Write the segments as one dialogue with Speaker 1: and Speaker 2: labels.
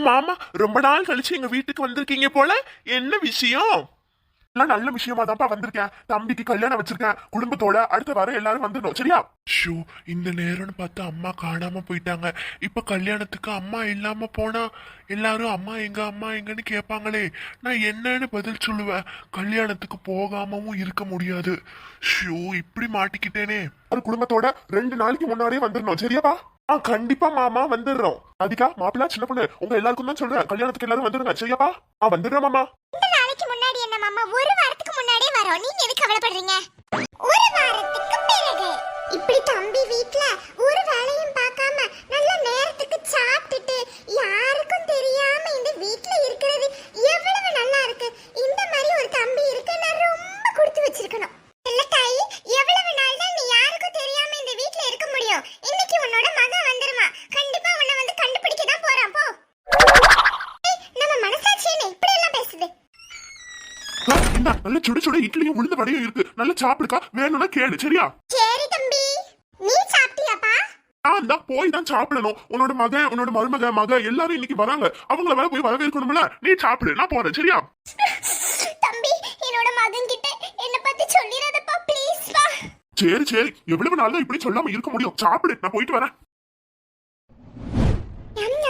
Speaker 1: மாமா, ரொம்ப நாள் கழிச்சு எங்க வீட்டுக்கு வந்திருக்கீங்க போல. என்ன விஷயம்? நல்ல விஷயமா தான்ப்பா வந்திருக்கேன். தம்பிக்கு கல்யாணம் வச்சிருக்கேன் குடும்பத்தோட. அடுத்த வாரம் எல்லாரும் வந்துடணும், சரியா? ஷோ, இந்த நேரம்னு பார்த்து அம்மா காணாம போயிட்டாங்க. இப்ப கல்யாணத்துக்கு அம்மா இல்லாம போனா எல்லாரும் அம்மா எங்கன்னு கேட்பாங்களே. நான் என்னன்னு பதில் சொல்லுவேன்? கல்யாணத்துக்கு போகாமவும் இருக்க முடியாது. ஷோ, இப்படி மாட்டிக்கிட்டேனே. ஒரு குடும்பத்தோட 2 நாளைக்கு முன்னாடியே வந்துடணும், சரியாப்பா? கண்டிப்பா மாமா, வந்துடுறோம். அதிகா மாப்பிள்ளா, சின்ன பொண்ணு, உங்க எல்லாருக்கும் தான் சொல்றேன், கல்யாணத்துக்கு எல்லாரும் வந்துடுங்க, சரியாப்பா? வந்துடுறோம் மாமா.
Speaker 2: முன்னாடி என்ன மாமா, ஒரு வாரத்துக்கு முன்னாடியே வரோம். நீங்க எதுக்கு கவலைப்படுறீங்க? ஒரு வாரத்துக்கு பிறகு இப்படி தம்பி வீட்ல ஒரு வேலையும் பார்க்காம நல்ல நேரத்துக்கு சாப்பிட்டுட்டு யாருக்கும் தெரியாம இந்த வீட்ல இருக்கிறது எவ்வளவு நல்லா இருக்கு. இந்த மாதிரி ஒரு தம்பி இருக்க நான் ரொம்ப கொடுத்து வச்சிருக்கணும். இல்ல தாயி, எவ்வளவு நாள் தான் நீ யாருக்கும் தெரியாம இந்த வீட்ல இருக்க முடியும்? இன்னைக்கு உன்னோட மகன் வந்துருமா, கண்டிப்பா உன்னை வந்து கண்டுபிடிக்க தான் போறான். போ. நம்ம மனசாட்சி என்ன இப்படி எல்லாம் பேசுது?
Speaker 1: நல்ல சுட சுட இட்லியும் உளுந்த வடையும் இருக்கு, நல்ல சாப்பிடுக்கா. வேணும்னா கேளு, சரியா?
Speaker 2: சரி தம்பி. நீ சாப்பிட்டியாப்பா?
Speaker 1: தான் போய் தான் சாப்பிடணும். உன்னோட மகன், உன்னோட மருமக எல்லாரும் இன்னைக்கு வராங்க. அவங்கள வேற போய் வரவேற்கணும்ல. நீ சாப்பிடு, நான் போறேன், சரியா?
Speaker 2: தம்பி, என்னோட மகன் கிட்ட என்ன பத்தி சொல்லிராதப்பா, ப்ளீஸ் பா.
Speaker 1: சரி, எவ்வளவு நாள் தான் இப்படி சொல்லாம இருக்க முடியும்? சாப்பிடு, நான் போயிட்டு வரேன்.
Speaker 2: என்ன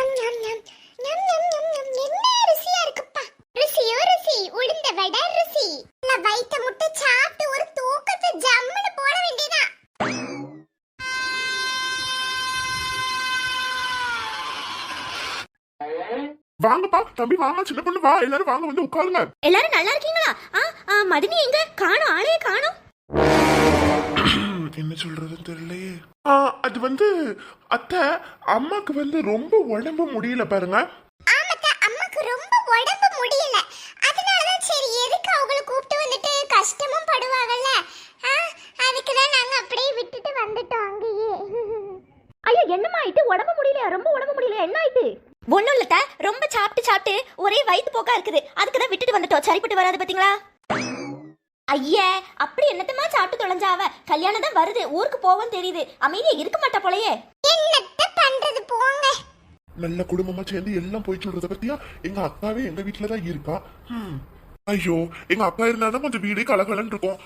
Speaker 2: ருசியா இருக்குப்பா. ருசியோ ருசி, உளுந்த வடை ருசி. நான் வயித்த முட்டை சாப்பிட்டு ஒரு தூக்கத்தை ஜம்முன்னு போட வேண்டியதான்.
Speaker 1: வாங்கப்பா தம்பி, வாங்க. சின்ன பொண்ணு வா, எல்லாரும் வாங்க, வந்து உட்காருங்க.
Speaker 3: எல்லாரும் நல்லா இருக்கீங்களா? மதினி எங்க காணோம்? ஆளையே காணோம்.
Speaker 1: என்ன சொல்றதுன்னு தெரியலையே. அது வந்து அத்தை, அம்மாக்கு வந்து ரொம்ப உடம்பு முடியல பாருங்க.
Speaker 2: ஆமாக்கா, அம்மாக்கு ரொம்ப உடம்பு முடியல. அதனாலதான் சரி, எதுக்கு அவங்கள கூப்பிட்டு வந்துட்டு கஷ்டமும் படுவாங்கல்ல, அதுக்குதான் நாங்க அப்படியே விட்டுட்டு வந்துட்டோம் அங்கேயே.
Speaker 3: ஐயோ, என்னம்மா ஆயிட்டு? உடம்பு முடியலையா? ரொம்ப உடம்பு முடியலையா? என்ன ஆயிட்டு? ஒண்ணும் இல்ல, ரொம்ப சாப்பிட்டு ஒரே வயிற்று போக்கா இருக்குது. அதுக்குதான் விட்டுட்டு வந்துட்டோம். சரிப்பட்டு வராது பாத்தீங்களா? ஐயே, அப்படி என்னத்தமா சாப்பிட்டு தொலைஞ்சாவ? கல்யாணம் தான் வருது, ஊருக்கு போவோம் தெரியுது, அமைதியா இருக்க மாட்டா போலயே.
Speaker 2: என்னத்த பண்றது, போங்க.
Speaker 1: நல்ல குடும்பமா சேர்ந்து எல்லாம் போய் சொல்றத பத்தியா? எங்க அக்காவே எங்க வீட்டுலதான் இருக்கா. ஐயோ, எங்க அக்கா இருந்தாதான் கொஞ்சம் வீடே கலகலன்னு இருக்கும்.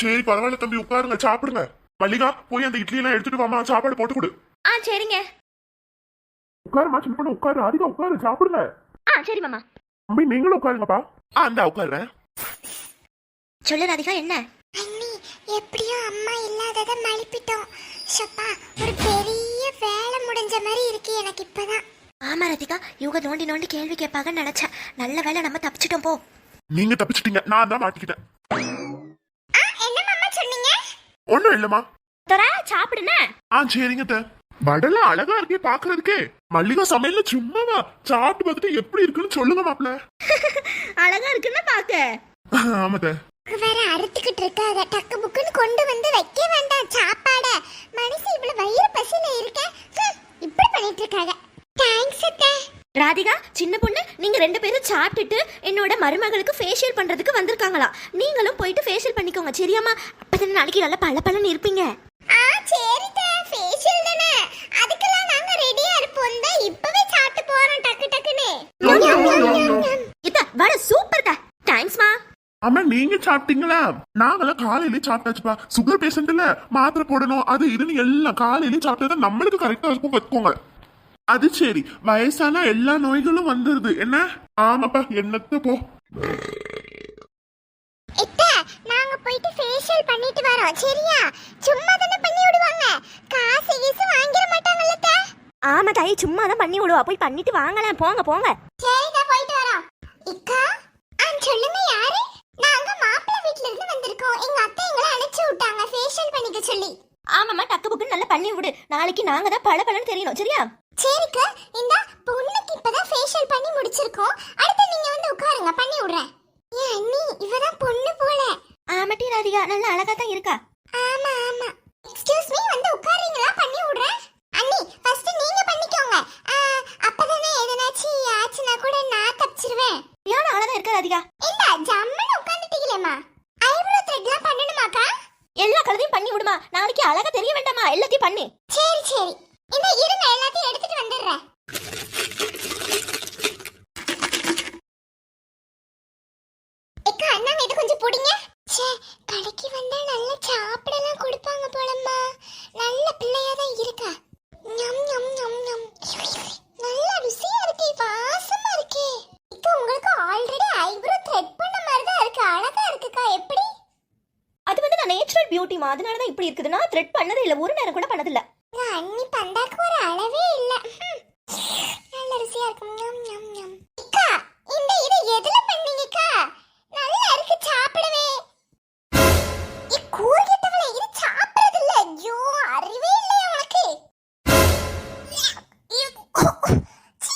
Speaker 1: சரி, பரவாயில்ல தம்பி, உட்காருங்க, சாப்பிடுங்க. மல்லிகா, போய் அந்த இட்லி எல்லாம் எடுத்துட்டு வாமா, சாப்பாடு போட்டு கொடு.
Speaker 3: சரிங்க.
Speaker 1: உட்காருமா, சின்ன பொண்ணு உட்காரு. அதிகா உட்காரு, சாப்பிடுங்க.
Speaker 3: சரி மாமா.
Speaker 1: தம்பி, நீங்களும் உட்காருங்கப்பா. அந்த உட்காருறேன்.
Speaker 3: சொல்லு ராதிகா, என்ன?
Speaker 2: அண்ணி, எப்படியோ அம்மா இல்லாதத மழுப்பிட்டோம். சப்பா, ஒரு பெரிய வேலை முடிஞ்ச மாதிரி இருக்கு எனக்கு இப்பதான்.
Speaker 3: ஆமா ராதிகா, இவங்க நோண்டி நோண்டி கேள்வி கேட்பாங்கன்னு நினைச்சேன். நல்ல வேலை நம்ம தப்பிச்சிட்டோம். போ.
Speaker 1: நீங்க தப்பிச்சிட்டீங்க, நான் தான் மாட்டிக்கிட்டேன்.
Speaker 2: என்ன மாமா சொன்னீங்க?
Speaker 1: ஒண்ணும் இல்லம்மா.
Speaker 3: சாப்பிடுன.
Speaker 1: சரிங்க. வடலாம் அழகா இருக்கே பாக்குறதுக்கே. மல்லிகா சமையல்ல சும்மாவா? சாப்பிட்டு பார்த்துட்டு எப்படி இருக்குன்னு சொல்லுங்க மாப்ள.
Speaker 3: அழகா இருக்குன்னு பாக்க.
Speaker 1: ஆமாத.
Speaker 2: வேற அறுத்துக்கிட்டு இருக்காத, டக்கு புக்குன்னு கொண்டு வந்து வைக்க வேண்டாம் சாப்பாட. மனசு இவ்வளவு வயிறு பசியில இருக்க, இப்படி பண்ணிட்டு இருக்காங்க. தேங்க்ஸ் அத்தை.
Speaker 3: ராதிகா, சின்ன பொண்ணு, நீங்க 2 பேரும் சாப்பிட்டுட்டு என்னோட மருமகளுக்கு ஃபேஷியல் பண்றதுக்கு வந்திருக்காங்களா? நீங்களும் போயிட்டு ஃபேஷியல் பண்ணிக்கோங்க, சரியாமா? அப்பதான் நாளைக்கு நல்லா பளபளன்னு இருப்பீங்க.
Speaker 2: சரி தே, ஃபேஷியல் தானே, அதுக்கெல்லாம் நாங்க ரெடியா இருப்போம். தான் இப்பவே சாப்பிட்டு போறோம் டக்கு டக்குன்னு.
Speaker 3: இத வர சூப்பர் தா. தேங்க்ஸ்மா.
Speaker 1: ஆமா, நீங்க சாப்பிட்டீங்களா? நாங்கெல்லாம் காலையிலே சாப்பிட்டாச்சுப்பா. சுகர் பேஷண்ட்ல மாத்திரை போடணும், அது இதுன்னு எல்லாம் காலையிலே சாப்பிட்டா நம்மளுக்கு கரெக்டா இருக்கும். வச்சுக்கோங்க. அது சரி, வயசானா எல்லா நோய்களும் வந்துருது என்ன? ஆமாப்பா, என்னத்த போ.
Speaker 2: நாங்க போயிட்டு ஃபேஷியல் பண்ணிட்டு வரோம், சரியா? சும்மா தானே பண்ணி விடுவாங்க, காசு கீசு வாங்கிர மாட்டாங்கல்ல தே?
Speaker 3: ஆமா தாயி, சும்மா தான் பண்ணி விடுவா. போய் பண்ணிட்டு வாங்கலாம், போங்க போங்க.
Speaker 2: சரிடா, போயிட்டு வரோம். இக்கா, சொல்லுங்க, யாரு? நாங்க மாப்பிள்ளை வீட்ல இருந்து வந்திருக்கோம். எங்க அத்தை எங்களை அழைச்சு விட்டாங்க ஃபேஷியல் பண்ணிக்க சொல்லி.
Speaker 3: ஆமாமா, டக்கு புக்குன்னு நல்லா பண்ணி விடு. நாளைக்கு நாங்க தான் பளபளன்னு தெரியணும், சரியா?
Speaker 2: சரிக்கா, இந்த பொண்ணுக்கு இப்பதான் ஃபேஷியல் பண்ணி முடிச்சிருக்கோம். அடுத்து நீங்க வந்து உட்காருங்க, பண்ணி விடுறேன். ஏன் அண்ணி, இவதான் பொண்ணு போல.
Speaker 3: ஆமாட்டி ராதிகா, நல்லா அழகா தான் இருக்கா.
Speaker 2: ஆமா. எக்ஸ்கியூஸ் மீ, வந்து உட்காருங்களா? பண்ணி விடுறேன். அண்ணி, ஃபர்ஸ்ட் நீங்க பண்ணிக்கோங்க. அப்பதானே எதனாச்சு ஆச்சுனா கூட நான் தப்பிச்சிருவேன்.
Speaker 3: யாரும் அழகா இருக்கா ராதிகா?
Speaker 2: இல்ல, ஜம்முன்னு உட்கார்ந்துட்டீங்களேம்மா. ஐப்ரோ த்ரெட்லாம் பண்ணணுமாக்கா?
Speaker 3: எல்லா கலரையும் பண்ணி விடுமா. நாளைக்கு அழகா தெரிய வேண்டாமா? எல்லாத்தையும் பண்ணு.
Speaker 2: சரி. இந்த இருங்க, எல்லாத்தையும் எடுத்துட்டு வந்துடுறேன். புடிங்க. ச்சே, கடைக்கு வந்தா நல்ல சாப்பிடலாம் கொடுப்பாங்க போலம்மா. நல்ல பிள்ளையா தான் இருக்கா. ஞம் ஞம் ஞம் ஞம். நல்ல ருசியா இருக்கே, வாசமா இருக்கே. இக்க உங்களுக்கு ஆல்ரெடி ஐப்ரோ த்ரெட் பண்ண மாதிரி தான் இருக்கு. அழகா இருக்குக்கா. எப்படி?
Speaker 3: அது வந்து நான் நேச்சுரல் பியூட்டிமா, அதனால தான் இப்படி இருக்குதுன்னா த்ரெட் பண்ணதே இல்லை, ஒரு நேரம் கூட பண்ணதில்ல.
Speaker 2: அண்ணி பந்தாக்கு ஒரு அளவே இல்ல. நல்ல ருசியா இருக்கு. ஞம் ஞம் ஞம். அக்கா, இந்த இத எதுல பண்ணீங்கக்கா? நல்லா இருக்கு சாப்பிடவே. கூர்கிட்டவளே, இது சாப்பிடுறது இல்ல. ஐயோ, அறிவே இல்லையா உனக்கு? சீ,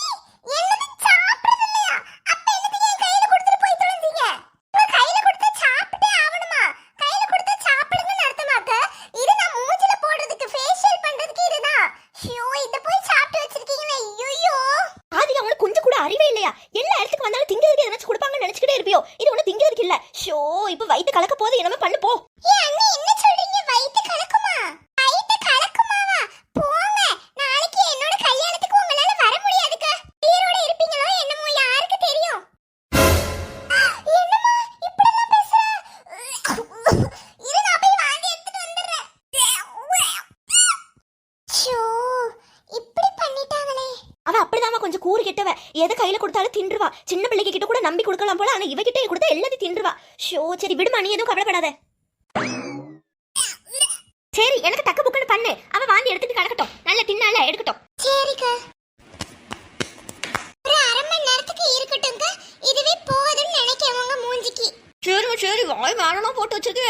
Speaker 2: என்னது சாப்பிடுறது இல்லையா? அப்ப என்னது என் கையில கொடுத்துட்டு போய் தொலைஞ்சீங்க? இப்ப கையில கொடுத்தா சாப்பிட்டே ஆவணுமா? கையில கொடுத்தா சாப்பிடுங்கன்னு அர்த்தமாக்க? இது நான் மூஞ்சில போடுறதுக்கு, ஃபேஷியல் பண்றதுக்கு இதுதான். ஐயோ, இத போய் சாப்பிட்டு வச்சிருக்கீங்களே. ஐயோ,
Speaker 3: ஆதி, அவங்களுக்கு கொஞ்சம் கூட அறிவே இல்லையா? எல்லா இடத்துக்கு வந்தாலும் திங்கிறதுக்கு எதனாச்சும் கொடுப்பாங்கன்னு நினைச்சுக்கிட்டே இருப்பியோ? இது ஒண்ணு திங்கிறதுக்கு இல்ல. ஷோ, இப்ப வயித்து கலக்க போது, என்னமே பண்ணு போ.
Speaker 2: ஏன் அண்ணி என்ன சொல்றீங்க? வயித்து கலக்குமா? வயித்து கலக்குமாவா? போங்க, நாளைக்கு என்னோட கல்யாணத்துக்கு உங்களால வர முடியாதுக்கா. உயிரோட இருப்பீங்களோ என்னமோ, யாருக்கு தெரியும்? என்னம்மா இப்படி எல்லாம் பேசுற? இரு, நான் போய் வாந்தி எடுத்துட்டு வந்துடுறேன். ஷோ, இப்படி பண்ணிட்டாங்களே.
Speaker 3: அவ அப்படிதான் கொஞ்சம் கூறு கெட்டவ. எதை கையில கொடுத்தாலும் தின்றுவா. சின்ன பிள்ளைக்கு கிட்ட கூட நம்பி கொடுக்கலாம் போல, ஆனா இவகிட்ட கொடுத்தா எல்லாத்தையும் தின்றுவா. ஷோ, சரி விடுமா, நீ எதுவும் கவலைப்படாத. சரி, எனக்கு தக்க புக்குன்னு பண்ணு. அவ வாந்தி எடுத்துட்டு கிடக்கட்டும், நல்ல தின்னால எடுக்கட்டும்.
Speaker 2: சரிக்கா, ஒரு அரை மணி நேரத்துக்கு இருக்கட்டும்க்கா. இதுவே போதும்னு நினைக்கிறேன் உங்க மூஞ்சிக்கு.
Speaker 3: சரி சரி, வாய் வேணும்னா போட்டு வச்சிருக்க.